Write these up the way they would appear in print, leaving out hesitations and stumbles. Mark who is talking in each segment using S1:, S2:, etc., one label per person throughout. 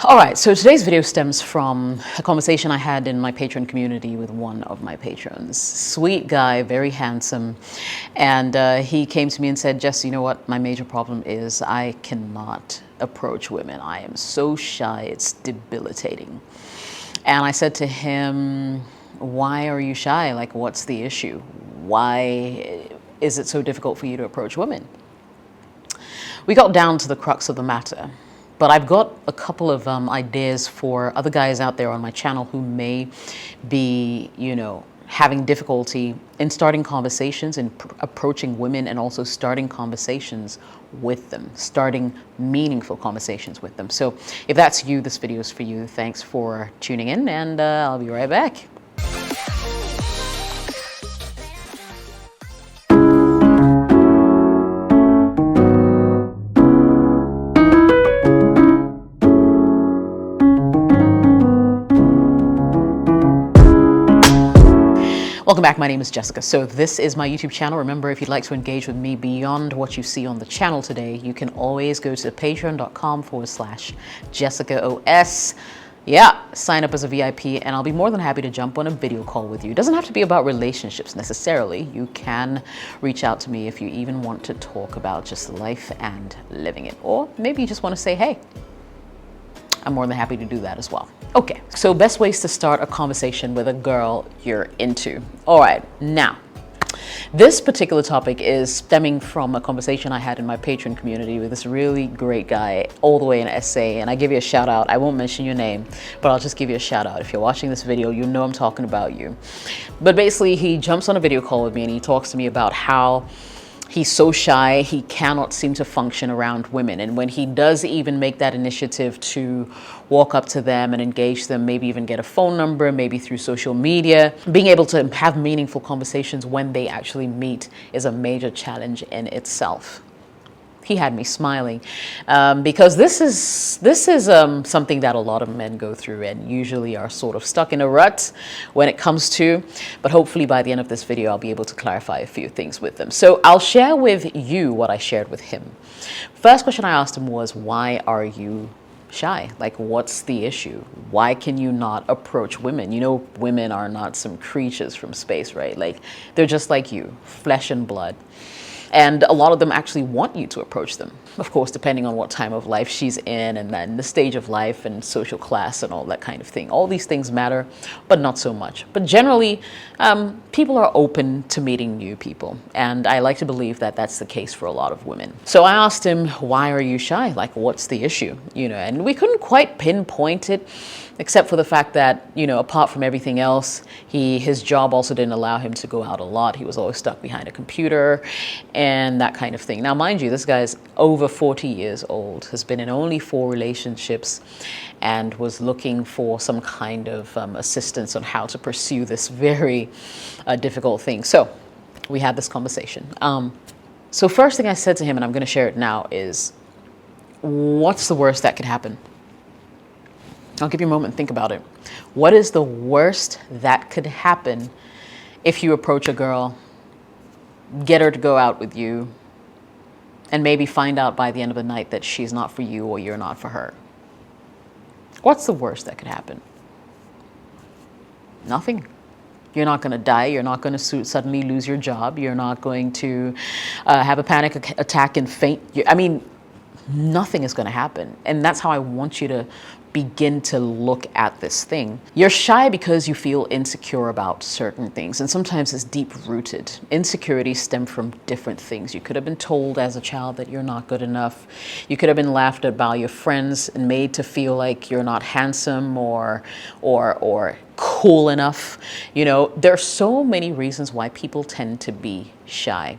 S1: All right, so today's video stems from a conversation I had in my patron community with one of my patrons. Sweet guy, very handsome. And he came to me and said, Jess, you know what? My major problem is I cannot approach women. I am so shy, it's debilitating. And I said to him, why are you shy? Like, what's the issue? Why is it so difficult for you to approach women? We got down to the crux of the matter. But I've got a couple of ideas for other guys out there on my channel who may be, having difficulty in starting conversations and approaching women, and also starting conversations with them, starting meaningful conversations with them. So if that's you, this video is for you. Thanks for tuning in, and I'll be right back. Welcome back, my name is Jessica. So this is my YouTube channel. Remember, if you'd like to engage with me beyond what you see on the channel today, you can always go to patreon.com/JessicaOS. Yeah, sign up as a VIP and I'll be more than happy to jump on a video call with you. It doesn't have to be about relationships necessarily. You can reach out to me if you even want to talk about just life and living it. Or maybe you just want to say, hey, I'm more than happy to do that as well. Okay, so best ways to start a conversation with a girl you're into. All right, now, this particular topic is stemming from a conversation I had in my patron community with this really great guy all the way in SA, and I give you a shout out. I won't mention your name, but I'll just give you a shout out. If you're watching this video, you know I'm talking about you. But basically, he jumps on a video call with me and he talks to me about how he's so shy, he cannot seem to function around women. And when he does even make that initiative to walk up to them and engage them, maybe even get a phone number, maybe through social media, being able to have meaningful conversations when they actually meet is a major challenge in itself. He had me smiling because this is something that a lot of men go through and usually are sort of stuck in a rut when it comes to, but hopefully by the end of this video, I'll be able to clarify a few things with them. So I'll share with you what I shared with him. First question I asked him was, why are you shy? Like, what's the issue? Why can you not approach women? You know, women are not some creatures from space, right? Like, they're just like you, flesh and blood. And a lot of them actually want you to approach them. Of course, depending on what time of life she's in, and then the stage of life and social class and all that kind of thing. All these things matter, but not so much. But generally, people are open to meeting new people. And I like to believe that that's the case for a lot of women. So I asked him, why are you shy? Like, what's the issue? And we couldn't quite pinpoint it, except for the fact that, apart from everything else, his job also didn't allow him to go out a lot. He was always stuck behind a computer and that kind of thing. Now, mind you, this guy's over 40 years old, has been in only 4 relationships, and was looking for some kind of assistance on how to pursue this very difficult thing. So we had this conversation. So first thing I said to him, and I'm going to share it now, is, what's the worst that could happen? I'll give you a moment and think about it. What is the worst that could happen if you approach a girl, get her to go out with you, and maybe find out by the end of the night that she's not for you or you're not for her? What's the worst that could happen? Nothing. You're not going to die. You're not going to suddenly lose your job. You're not going to have a panic attack and faint. Nothing is going to happen. And that's how I want you to begin to look at this thing. You're shy because you feel insecure about certain things, and sometimes it's deep-rooted. Insecurities stem from different things. You could have been told as a child that you're not good enough. You could have been laughed at by your friends and made to feel like you're not handsome or cool enough. There are so many reasons why people tend to be shy.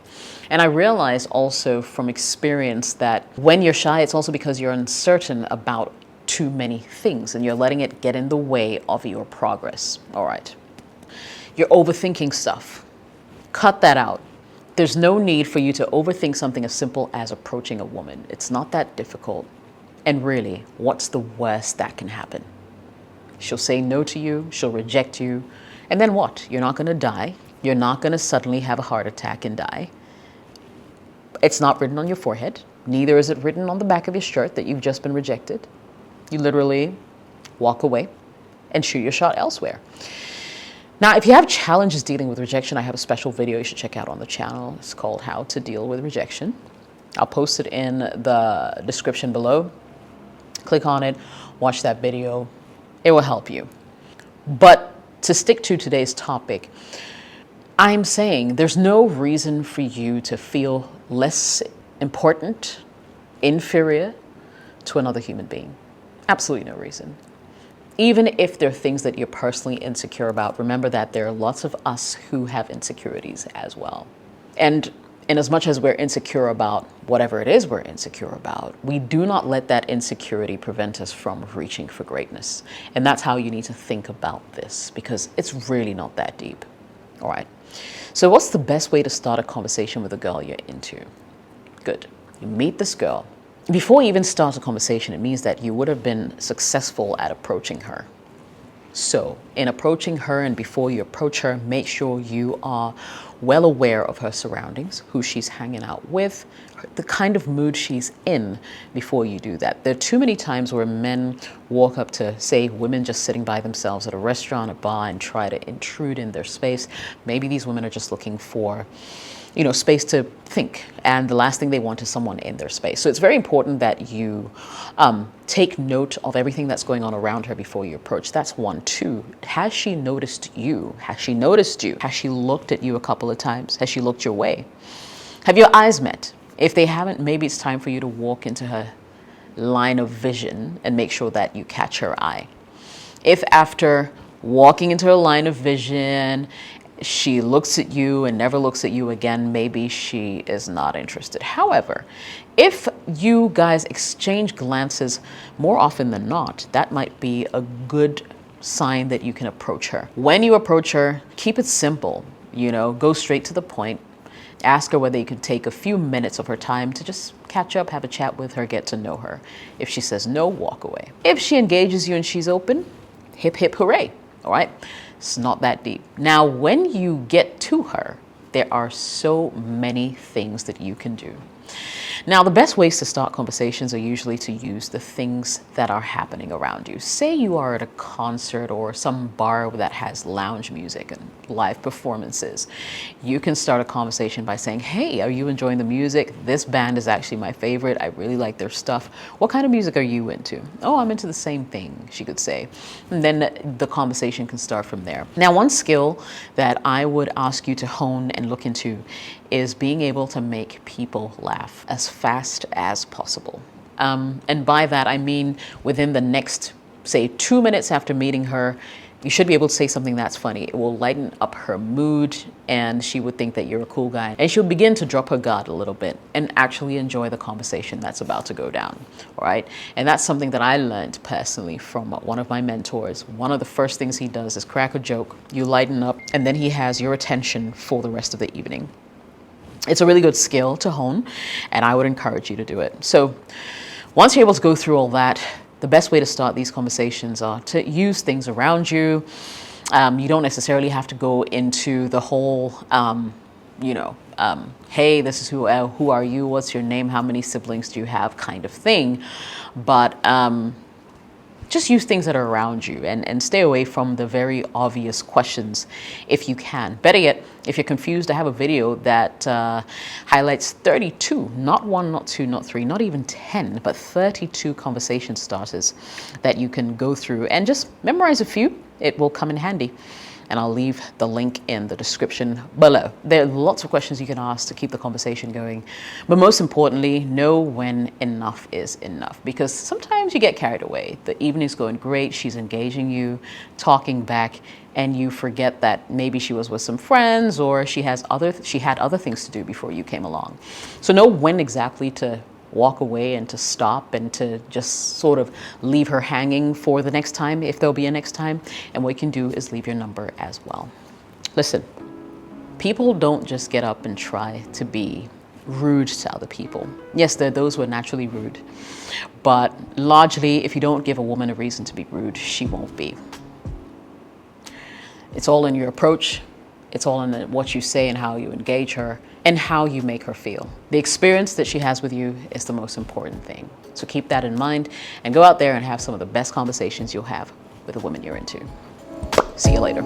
S1: And I realize also from experience that when you're shy, it's also because you're uncertain about too many things and you're letting it get in the way of your progress. All right. You're overthinking stuff. Cut that out. There's no need for you to overthink something as simple as approaching a woman. It's not that difficult. And really, what's the worst that can happen? She'll say no to you. She'll reject you. And then what? You're not going to die. You're not going to suddenly have a heart attack and die. It's not written on your forehead. Neither is it written on the back of your shirt that you've just been rejected. You literally walk away and shoot your shot elsewhere. Now, if you have challenges dealing with rejection, I have a special video you should check out on the channel. It's called How to Deal with Rejection. I'll post it in the description below. Click on it, watch that video. It will help you. But to stick to today's topic, I'm saying there's no reason for you to feel less important, inferior to another human being. Absolutely no reason. Even if there are things that you're personally insecure about, remember that there are lots of us who have insecurities as well. And in as much as we're insecure about whatever it is we're insecure about, we do not let that insecurity prevent us from reaching for greatness. And that's how you need to think about this, because it's really not that deep. All right. So what's the best way to start a conversation with a girl you're into? Good. You meet this girl. Before you even start a conversation, it means that you would have been successful at approaching her. So in approaching her and before you approach her, make sure you are well aware of her surroundings, who she's hanging out with, the kind of mood she's in before you do that. There are too many times where men walk up to, say, women just sitting by themselves at a restaurant, a bar, and try to intrude in their space. Maybe these women are just looking for space to think. And the last thing they want is someone in their space. So it's very important that you take note of everything that's going on around her before you approach. That's one. Two, has she noticed you? Has she noticed you? Has she looked at you a couple of times? Has she looked your way? Have your eyes met? If they haven't, maybe it's time for you to walk into her line of vision and make sure that you catch her eye. If after walking into her line of vision, she looks at you and never looks at you again, maybe she is not interested. However, if you guys exchange glances more often than not, that might be a good sign that you can approach her. When you approach her, keep it simple, go straight to the point. Ask her whether you could take a few minutes of her time to just catch up, have a chat with her, get to know her. If she says no, walk away. If she engages you and she's open, hip, hip, hooray, all right? It's not that deep. Now, when you get to her, there are so many things that you can do. Now, the best ways to start conversations are usually to use the things that are happening around you. Say you are at a concert or some bar that has lounge music and live performances. You can start a conversation by saying, hey, are you enjoying the music? This band is actually my favorite. I really like their stuff. What kind of music are you into? Oh, I'm into the same thing, she could say. And then the conversation can start from there. Now, one skill that I would ask you to hone and look into is being able to make people laugh as fast as possible. And by that, I mean within the next, say, 2 minutes after meeting her, you should be able to say something that's funny. It will lighten up her mood and she would think that you're a cool guy. And she'll begin to drop her guard a little bit and actually enjoy the conversation that's about to go down, all right? And that's something that I learned personally from one of my mentors. One of the first things he does is crack a joke, you lighten up, and then he has your attention for the rest of the evening. It's a really good skill to hone, and I would encourage you to do it. So once you're able to go through all that, the best way to start these conversations are to use things around you. You don't necessarily have to go into the whole, hey, this is who are you? What's your name? How many siblings do you have? Kind of thing. But just use things that are around you and stay away from the very obvious questions if you can. Better yet, if you're confused, I have a video that highlights 32, not 1, not 2, not 3, not even 10, but 32 conversation starters that you can go through and just memorize a few. It will come in handy. And I'll leave the link in the description below. There are lots of questions you can ask to keep the conversation going. But most importantly, know when enough is enough, because sometimes you get carried away. The evening's going great, she's engaging you, talking back, and you forget that maybe she was with some friends or she had other things to do before you came along. So know when exactly to walk away and to stop and to just sort of leave her hanging for the next time, if there'll be a next time. And what you can do is leave your number as well. Listen, people don't just get up and try to be rude to other people. Yes, there are those who are naturally rude, but largely, if you don't give a woman a reason to be rude, she won't be. It's all in your approach, It's all in what you say and how you engage her and how you make her feel. The experience that she has with you is the most important thing. So keep that in mind and go out there and have some of the best conversations you'll have with the women you're into. See you later.